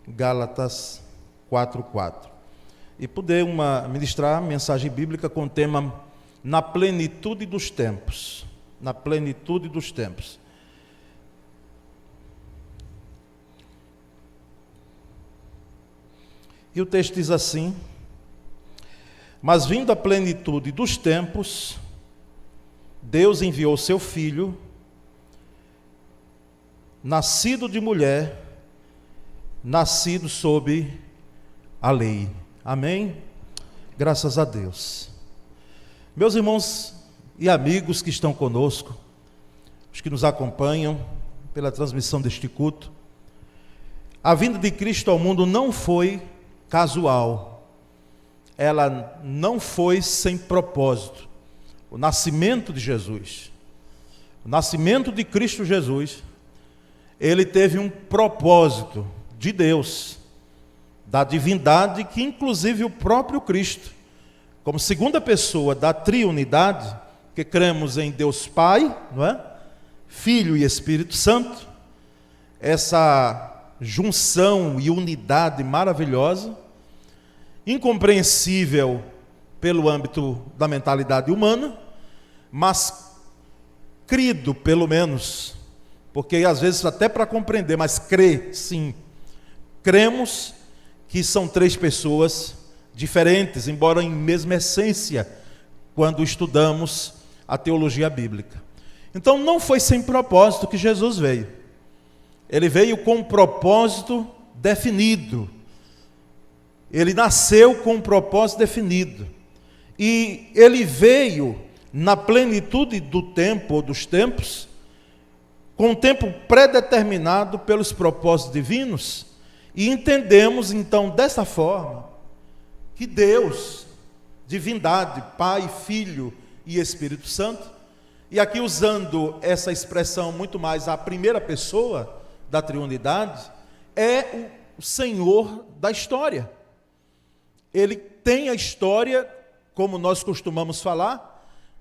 Gálatas 4:4. E poder ministrar mensagem bíblica com o tema Na plenitude dos tempos. Na plenitude dos tempos. E o texto diz assim: Mas vindo a plenitude dos tempos, Deus enviou seu Filho, nascido de mulher, nascido sob a lei. Amém? Graças a Deus. Meus irmãos e amigos que estão conosco, os que nos acompanham pela transmissão deste culto, a vinda de Cristo ao mundo não foi casual, ela não foi sem propósito. O nascimento de Jesus, o nascimento de Cristo Jesus, ele teve um propósito de Deus, da divindade, que inclusive o próprio Cristo, como segunda pessoa da triunidade, que cremos em Deus Pai, não é? Filho e Espírito Santo, essa junção e unidade maravilhosa, incompreensível pelo âmbito da mentalidade humana, mas crido pelo menos, porque às vezes até para compreender, mas crer sim, cremos que são três pessoas diferentes, embora em mesma essência, quando estudamos a teologia bíblica. Então não foi sem propósito que Jesus veio. Ele veio com um propósito definido. Ele nasceu com um propósito definido. E ele veio na plenitude do tempo, ou dos tempos, com um tempo predeterminado pelos propósitos divinos. E entendemos então dessa forma que Deus, divindade, Pai, Filho e Espírito Santo, e aqui usando essa expressão muito mais a primeira pessoa da triunidade, é o Senhor da história. Ele tem a história, como nós costumamos falar,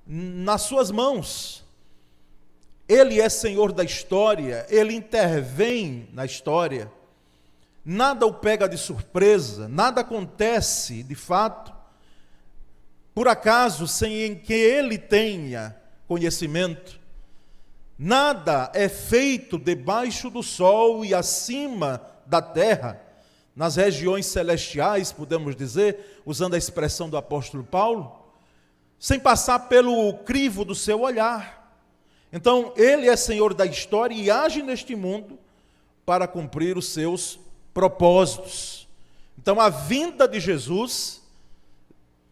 nas suas mãos. Ele é Senhor da história, ele intervém na história. Nada o pega de surpresa, nada acontece de fato, por acaso, sem que ele tenha conhecimento. Nada é feito debaixo do sol e acima da terra, nas regiões celestiais, podemos dizer, usando a expressão do apóstolo Paulo, sem passar pelo crivo do seu olhar. Então, ele é Senhor da história e age neste mundo para cumprir os seus propósitos. Então, a vinda de Jesus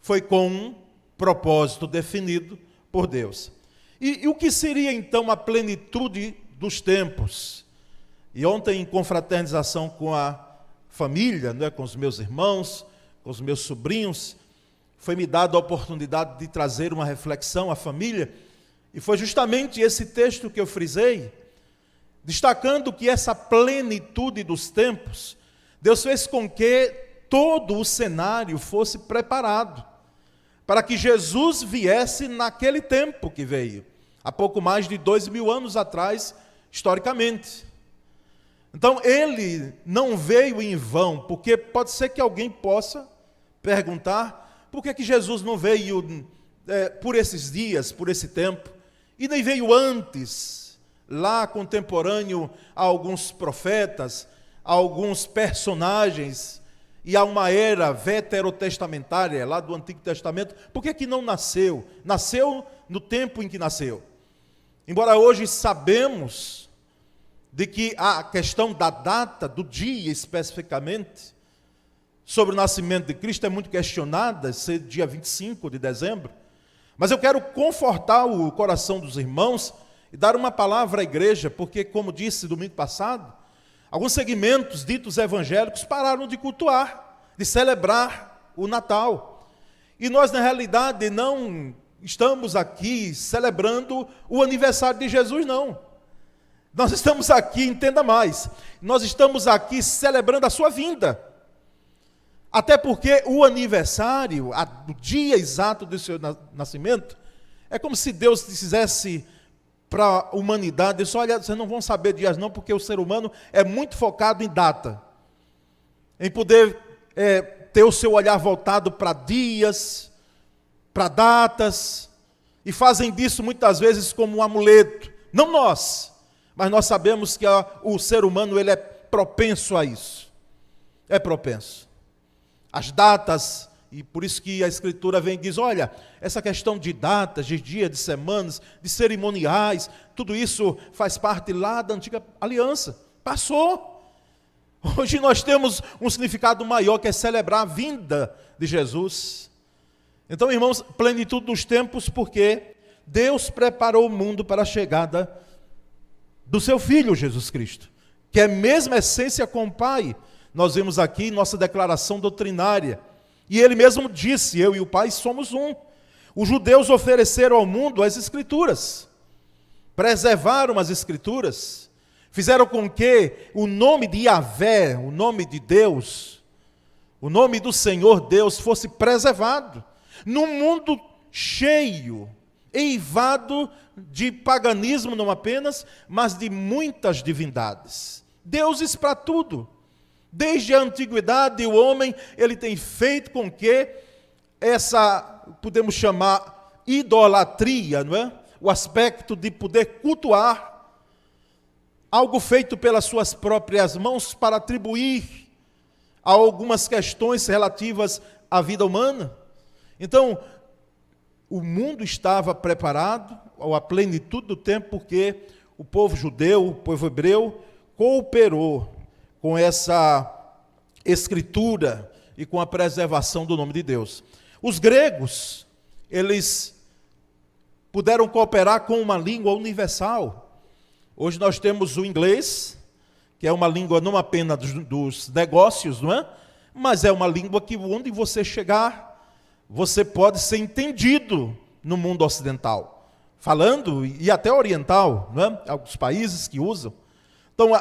foi com um propósito definido por Deus. E o que seria então a plenitude dos tempos? E ontem, em confraternização com a família, né, com os meus irmãos, com os meus sobrinhos, foi-me dada a oportunidade de trazer uma reflexão à família, e foi justamente esse texto que eu frisei, destacando que essa plenitude dos tempos, Deus fez com que todo o cenário fosse preparado, para que Jesus viesse naquele tempo que veio, há pouco mais de 2000 anos atrás, historicamente. Então, ele não veio em vão, porque pode ser que alguém possa perguntar, por que Jesus não veio por esses dias, por esse tempo, e nem veio antes, lá contemporâneo a alguns profetas, a alguns personagens, e a uma era veterotestamentária, lá do Antigo Testamento, por que não nasceu? Nasceu no tempo em que nasceu. Embora hoje sabemos de que a questão da data, do dia especificamente, sobre o nascimento de Cristo é muito questionada, ser dia 25 de dezembro, mas eu quero confortar o coração dos irmãos e dar uma palavra à igreja, porque, como disse domingo passado, alguns segmentos ditos evangélicos pararam de cultuar, de celebrar o Natal. E nós, na realidade, não estamos aqui celebrando o aniversário de Jesus, não. Nós estamos aqui, entenda mais, nós estamos aqui celebrando a sua vinda. Até porque o aniversário, o dia exato do seu nascimento, é como se Deus dissesse para a humanidade, olha, vocês não vão saber dias não, porque o ser humano é muito focado em data. em poder ter o seu olhar voltado para dias, para datas, e fazem disso muitas vezes como um amuleto. Não nós, mas nós sabemos que o ser humano ele é propenso a isso. É propenso. As datas, e por isso que a Escritura vem e diz, olha, essa questão de datas, de dias, de semanas, de cerimoniais, tudo isso faz parte lá da antiga aliança. Passou. Hoje nós temos um significado maior, que é celebrar a vinda de Jesus. Então, irmãos, plenitude dos tempos, porque Deus preparou o mundo para a chegada do seu Filho, Jesus Cristo, que é a mesma essência com o Pai. Nós vimos aqui nossa declaração doutrinária. E ele mesmo disse, eu e o Pai somos um. Os judeus ofereceram ao mundo as Escrituras, preservaram as Escrituras, fizeram com que o nome de Yahvé, o nome de Deus, o nome do Senhor Deus fosse preservado. Num mundo cheio, eivado de paganismo não apenas, mas de muitas divindades. Deuses para tudo. Desde a antiguidade, o homem ele tem feito com que essa, podemos chamar, idolatria, não é? O aspecto de poder cultuar algo feito pelas suas próprias mãos para atribuir a algumas questões relativas à vida humana. Então, o mundo estava preparado à plenitude do tempo, porque o povo judeu, o povo hebreu, cooperou com essa escritura e com a preservação do nome de Deus. Os gregos, eles puderam cooperar com uma língua universal. Hoje nós temos o inglês, que é uma língua não apenas dos negócios, não é? Mas é uma língua que onde você chegar, você pode ser entendido no mundo ocidental. Falando, e até oriental, não é? Alguns países que usam. Então,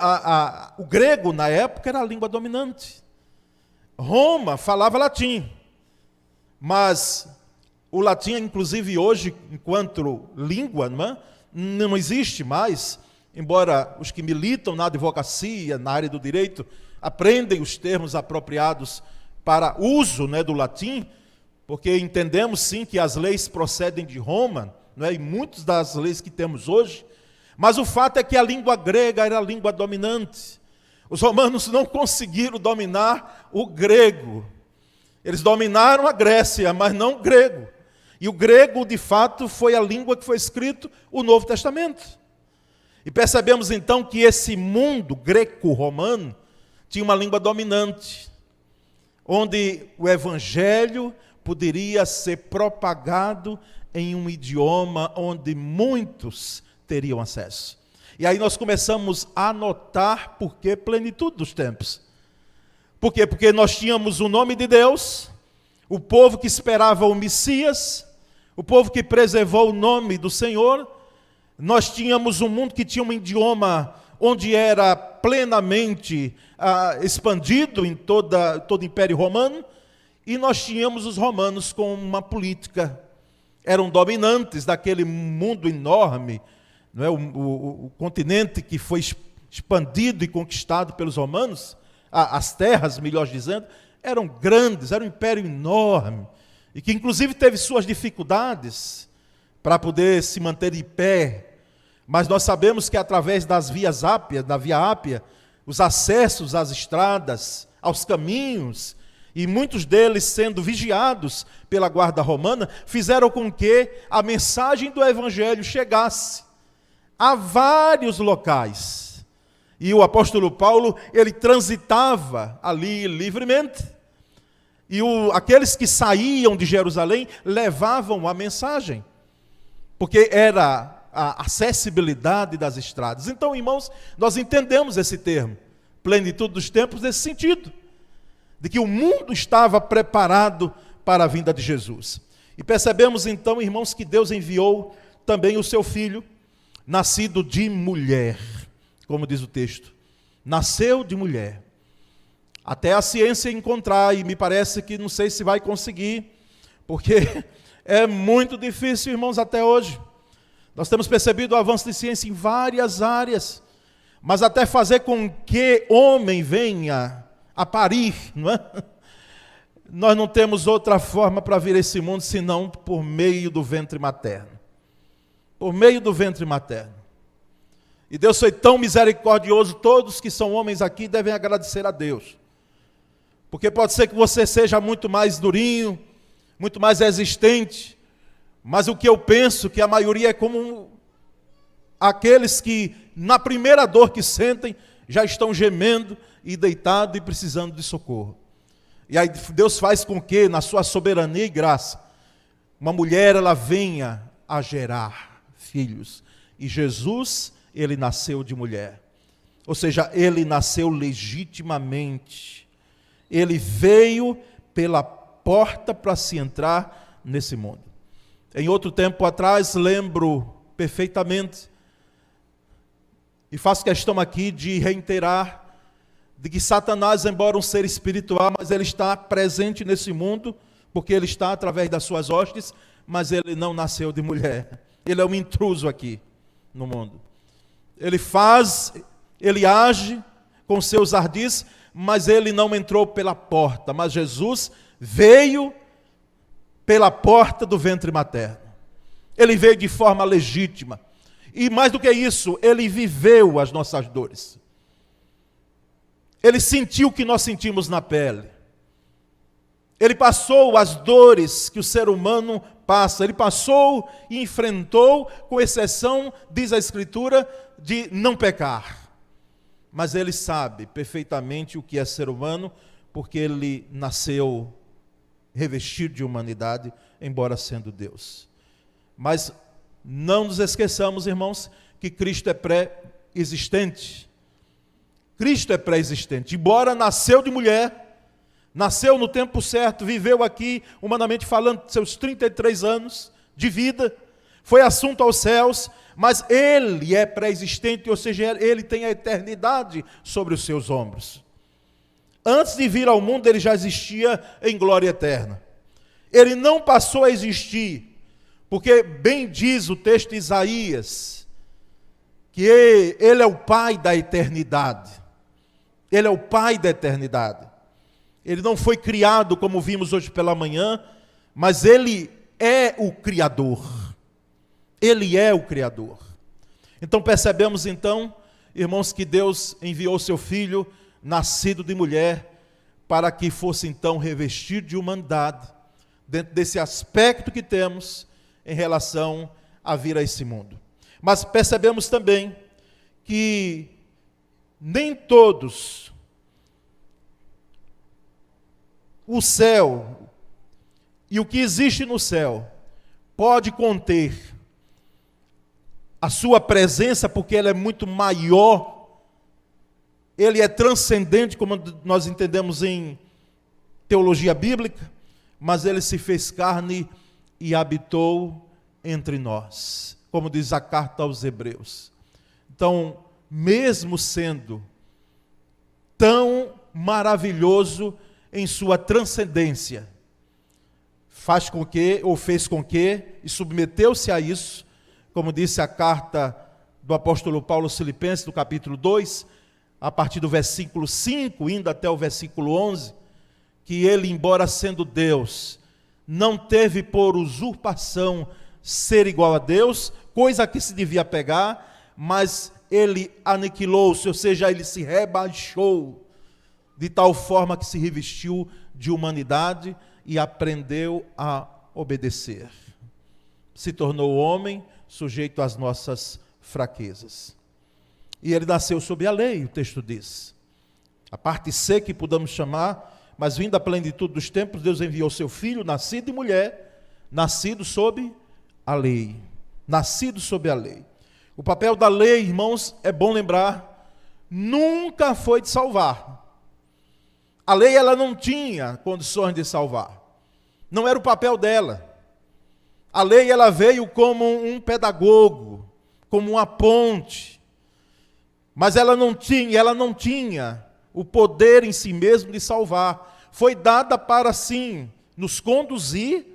o grego, na época, era a língua dominante. Roma falava latim, mas o latim, inclusive hoje, enquanto língua, não existe mais, embora os que militam na advocacia, na área do direito, aprendem os termos apropriados para uso do latim, porque entendemos sim que as leis procedem de Roma, e muitas das leis que temos hoje. Mas o fato é que a língua grega era a língua dominante. Os romanos não conseguiram dominar o grego. Eles dominaram a Grécia, mas não o grego. E o grego, de fato, foi a língua que foi escrito o Novo Testamento. E percebemos então que esse mundo greco-romano tinha uma língua dominante, onde o evangelho poderia ser propagado em um idioma onde muitos teriam acesso. E aí nós começamos a notar por que plenitude dos tempos. Por quê? Porque nós tínhamos o nome de Deus, o povo que esperava o Messias, o povo que preservou o nome do Senhor. Nós tínhamos um mundo que tinha um idioma onde era plenamente expandido em todo o Império Romano, e nós tínhamos os romanos com uma política. Eram dominantes daquele mundo enorme, não é? O continente que foi expandido e conquistado pelos romanos, as terras, melhor dizendo, eram grandes, era um império enorme, e que inclusive teve suas dificuldades para poder se manter de pé. Mas nós sabemos que através das vias ápias, da Via Ápia, os acessos às estradas, aos caminhos, e muitos deles sendo vigiados pela guarda romana, fizeram com que a mensagem do Evangelho chegasse a vários locais. E o apóstolo Paulo, ele transitava ali livremente. E aqueles que saíam de Jerusalém levavam a mensagem, porque era a acessibilidade das estradas. Então, irmãos, nós entendemos esse termo, plenitude dos tempos, nesse sentido, de que o mundo estava preparado para a vinda de Jesus. E percebemos então, irmãos, que Deus enviou também o seu Filho, nascido de mulher, como diz o texto. Nasceu de mulher. Até a ciência encontrar, e me parece que não sei se vai conseguir, porque é muito difícil, irmãos, até hoje. Nós temos percebido o avanço de ciência em várias áreas, mas até fazer com que homem venha a parir, não é? Nós não temos outra forma para vir a esse mundo senão por meio do ventre materno. Por meio do ventre materno. E Deus foi tão misericordioso, todos que são homens aqui devem agradecer a Deus. Porque pode ser que você seja muito mais durinho, muito mais resistente, mas o que eu penso que a maioria é como aqueles que na primeira dor que sentem já estão gemendo e deitados e precisando de socorro. E aí Deus faz com que, na sua soberania e graça, uma mulher ela venha a gerar filhos. E Jesus, ele nasceu de mulher. Ou seja, ele nasceu legitimamente. Ele veio pela porta para se entrar nesse mundo. Em outro tempo atrás, lembro perfeitamente, e faço questão aqui de reiterar, de que Satanás, embora um ser espiritual, mas ele está presente nesse mundo, porque ele está através das suas hostes, mas ele não nasceu de mulher. Ele é um intruso aqui no mundo. Ele age com seus ardis, mas ele não entrou pela porta. Mas Jesus veio pela porta do ventre materno. Ele veio de forma legítima. E mais do que isso, ele viveu as nossas dores. Ele sentiu o que nós sentimos na pele. Ele passou as dores que o ser humano passa. Ele passou e enfrentou, com exceção, diz a Escritura, de não pecar. Mas ele sabe perfeitamente o que é ser humano, porque ele nasceu revestido de humanidade, embora sendo Deus. Mas não nos esqueçamos, irmãos, que Cristo é pré-existente. Cristo é pré-existente. Embora nasceu de mulher, nasceu no tempo certo, viveu aqui, humanamente falando, seus 33 anos de vida, foi assunto aos céus, mas ele é pré-existente, ou seja, ele tem a eternidade sobre os seus ombros. Antes de vir ao mundo, ele já existia em glória eterna. Ele não passou a existir, porque bem diz o texto de Isaías, que ele é o Pai da eternidade. Ele é o Pai da eternidade. Ele não foi criado como vimos hoje pela manhã, mas ele é o Criador. Ele é o Criador. Então percebemos então, irmãos, que Deus enviou seu Filho, nascido de mulher, para que fosse então revestido de humanidade, dentro desse aspecto que temos em relação a vir a esse mundo. Mas percebemos também que nem todos o céu e o que existe no céu pode conter a sua presença, porque ela é muito maior, ele é transcendente, como nós entendemos em teologia bíblica, mas ele se fez carne e habitou entre nós, como diz a carta aos Hebreus. Então, mesmo sendo tão maravilhoso em sua transcendência, fez com que, e submeteu-se a isso, como disse a carta do apóstolo Paulo aos Filipenses, do capítulo 2, a partir do versículo 5, indo até o versículo 11, que ele, embora sendo Deus, não teve por usurpação ser igual a Deus, coisa a que se devia pegar, mas ele aniquilou-se, ou seja, ele se rebaixou, de tal forma que se revestiu de humanidade e aprendeu a obedecer. Se tornou homem, sujeito às nossas fraquezas. E ele nasceu sob a lei, o texto diz. A parte C que podemos chamar, mas vindo à plenitude dos tempos, Deus enviou seu Filho, nascido de mulher, nascido sob a lei. Nascido sob a lei. O papel da lei, irmãos, é bom lembrar, nunca foi de salvar. A lei, ela não tinha condições de salvar. Não era o papel dela. A lei, ela veio como um pedagogo, como uma ponte. Mas ela não tinha o poder em si mesmo de salvar. Foi dada para, sim, nos conduzir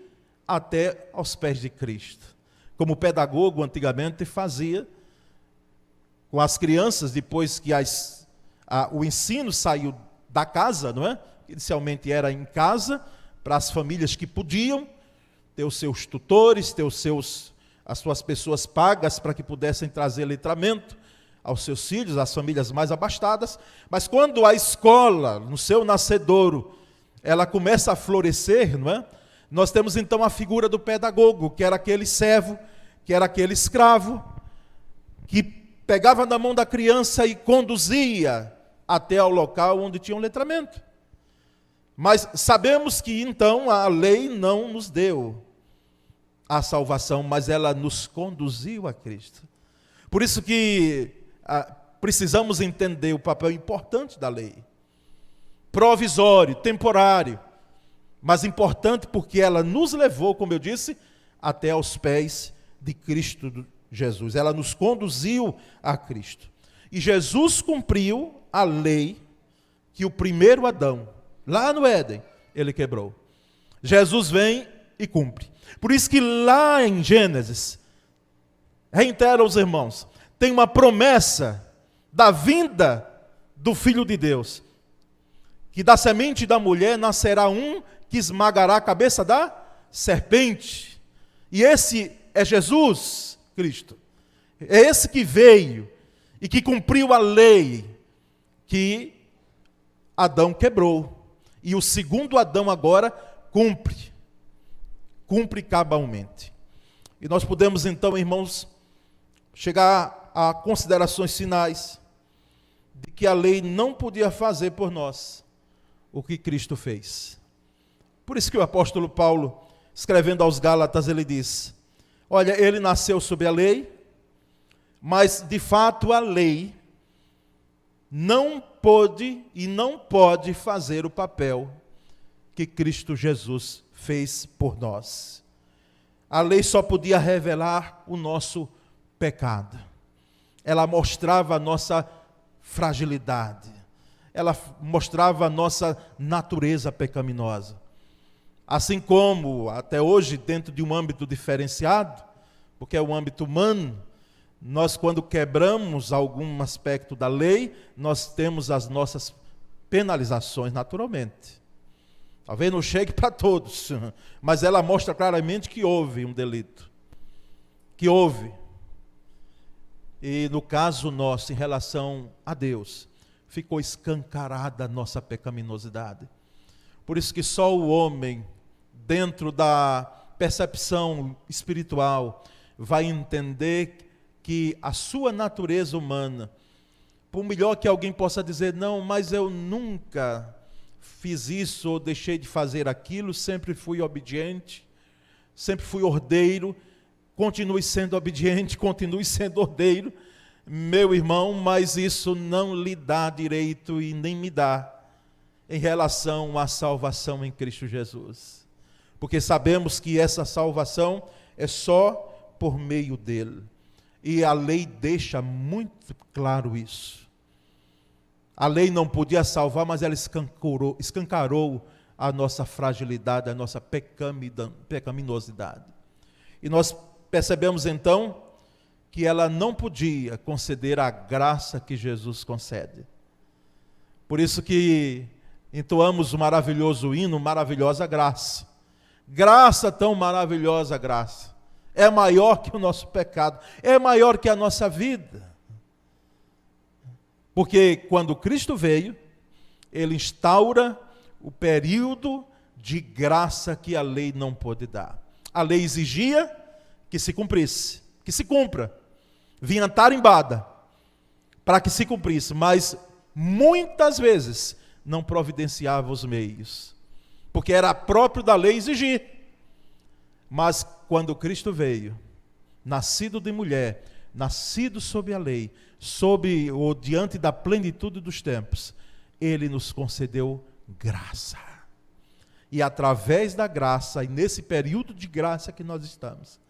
até aos pés de Cristo. Como o pedagogo antigamente fazia com as crianças, depois que o ensino saiu da casa, não é? Inicialmente era em casa, para as famílias que podiam ter os seus tutores, ter as suas pessoas pagas para que pudessem trazer letramento aos seus filhos, às famílias mais abastadas. Mas quando a escola, no seu nascedouro, ela começa a florescer, não é? Nós temos então a figura do pedagogo, que era aquele servo, que era aquele escravo, que pegava na mão da criança e conduzia até ao local onde tinha um letramento. Mas sabemos que então a lei não nos deu a salvação, mas ela nos conduziu a Cristo. Por isso que precisamos entender o papel importante da lei. Provisório, temporário, mas importante porque ela nos levou, como eu disse, até aos pés de Cristo Jesus. Ela nos conduziu a Cristo. E Jesus cumpriu a lei que o primeiro Adão, lá no Éden, ele quebrou. Jesus vem e cumpre. Por isso que lá em Gênesis, reitero aos irmãos, tem uma promessa da vinda do Filho de Deus, que da semente da mulher nascerá um que esmagará a cabeça da serpente. E esse é Jesus Cristo. É esse que veio e que cumpriu a lei que Adão quebrou. E o segundo Adão agora cumpre cabalmente. E nós podemos então, irmãos, chegar a considerações finais de que a lei não podia fazer por nós o que Cristo fez. Por isso que o apóstolo Paulo, escrevendo aos Gálatas, ele diz: olha, ele nasceu sob a lei, mas de fato a lei não pôde e não pode fazer o papel que Cristo Jesus fez por nós. A lei só podia revelar o nosso pecado. Ela mostrava a nossa fragilidade. Ela mostrava a nossa natureza pecaminosa. Assim como, até hoje, dentro de um âmbito diferenciado, porque é o âmbito humano, nós, quando quebramos algum aspecto da lei, nós temos as nossas penalizações naturalmente. Talvez não chegue para todos, mas ela mostra claramente que houve um delito. Que houve. E no caso nosso, em relação a Deus, ficou escancarada a nossa pecaminosidade. Por isso que só o homem, dentro da percepção espiritual, vai entender que a sua natureza humana, por melhor que alguém possa dizer, não, mas eu nunca fiz isso ou deixei de fazer aquilo, sempre fui obediente, sempre fui ordeiro, continue sendo obediente, continue sendo ordeiro, meu irmão, mas isso não lhe dá direito e nem me dá em relação à salvação em Cristo Jesus. Porque sabemos que essa salvação é só por meio dele. E a lei deixa muito claro isso. A lei não podia salvar, mas ela escancarou a nossa fragilidade, a nossa pecaminosidade. E nós percebemos então que ela não podia conceder a graça que Jesus concede. Por isso que entoamos o maravilhoso hino, maravilhosa graça. Graça, tão maravilhosa graça. É maior que o nosso pecado, é maior que a nossa vida. Porque quando Cristo veio, ele instaura o período de graça que a lei não pôde dar. A lei exigia que se cumprisse, que se cumpra. Vinha tarimbada para que se cumprisse, mas muitas vezes não providenciava os meios, porque era próprio da lei exigir. Mas quando Cristo veio, nascido de mulher, nascido sob a lei, sob ou diante da plenitude dos tempos, ele nos concedeu graça. E através da graça, e nesse período de graça que nós estamos,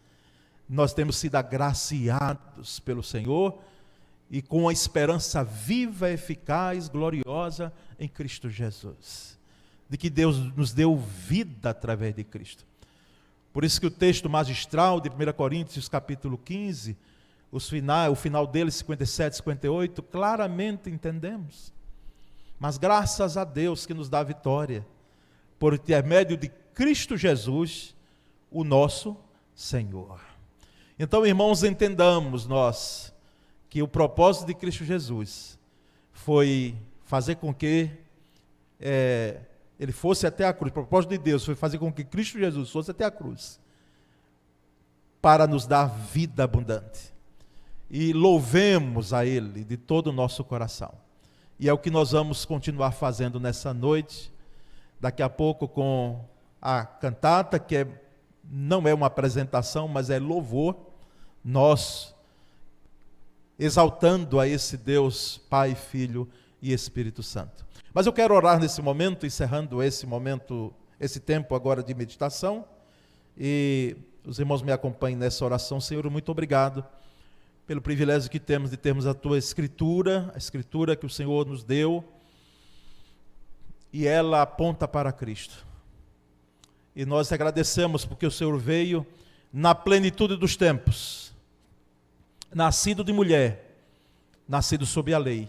nós temos sido agraciados pelo Senhor e com a esperança viva, eficaz, gloriosa em Cristo Jesus, de que Deus nos deu vida através de Cristo. Por isso que o texto magistral de 1 Coríntios capítulo 15, o final dele, 57, 58, claramente entendemos Mas graças a Deus que nos dá a vitória, por intermédio de Cristo Jesus, o nosso Senhor. Então, irmãos, entendamos nós que o propósito de Cristo Jesus foi fazer com que ele fosse até a cruz. O propósito de Deus foi fazer com que Cristo Jesus fosse até a cruz, para nos dar vida abundante. E louvemos a Ele de todo o nosso coração. E é o que nós vamos continuar fazendo nessa noite, daqui a pouco com a cantata, que não é uma apresentação, mas é louvor, nós exaltando a esse Deus, Pai, Filho e Espírito Santo. Mas eu quero orar nesse momento, encerrando esse momento, esse tempo agora de meditação, e os irmãos me acompanhem nessa oração. Senhor, muito obrigado pelo privilégio que temos de termos a Tua Escritura, a Escritura que o Senhor nos deu, e ela aponta para Cristo. E nós agradecemos porque o Senhor veio na plenitude dos tempos, nascido de mulher, nascido sob a lei,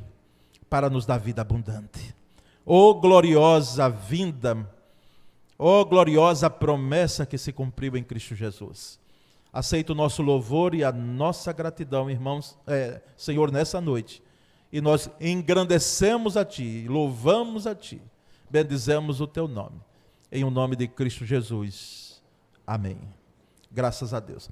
para nos dar vida abundante. Ó gloriosa vinda, ó gloriosa promessa que se cumpriu em Cristo Jesus. Aceita o nosso louvor e a nossa gratidão, irmãos, Senhor, nessa noite. E nós engrandecemos a Ti, louvamos a Ti, bendizemos o Teu nome. Em o nome de Cristo Jesus. Amém. Graças a Deus.